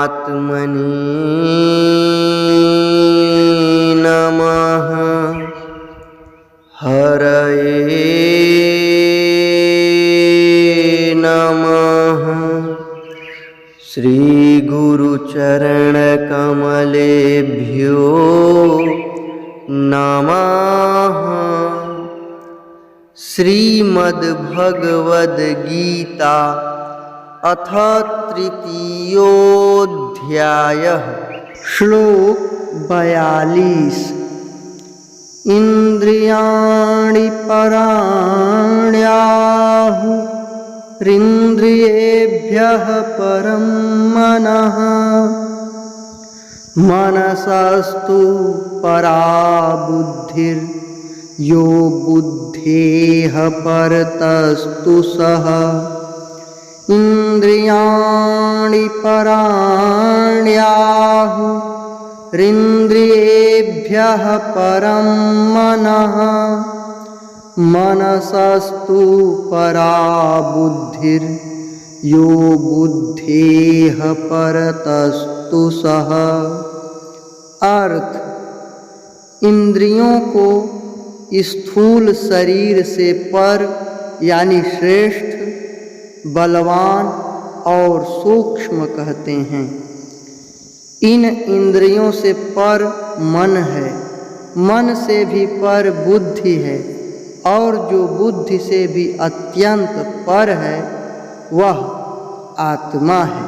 आत्मने नमः। हरये नमः। श्रीगुरुचरणकमलेभ्यो नमः। श्रीमद्भगवद्गीता अथ तृतीयोऽध्यायः। श्लोक 42। इंद्रियाणि पराण्याहुरिन्द्रियेभ्यः परं मनः। मनसस्तु परा बुद्धिर् यो बुद्धेः परतस्तु सः। इंद्रियाणि पराण्याहुरिन्द्रियेभ्यः परं मनः। मनसस्तु परा बुद्धिर् यो बुद्धेः परतस्तु सः। अर्थ: इंद्रियों को स्थूल शरीर से पर यानी श्रेष्ठ, बलवान और सूक्ष्म कहते हैं। इन इंद्रियों से पर मन है, मन से भी पर बुद्धि है, और जो बुद्धि से भी अत्यंत पर है वह आत्मा है।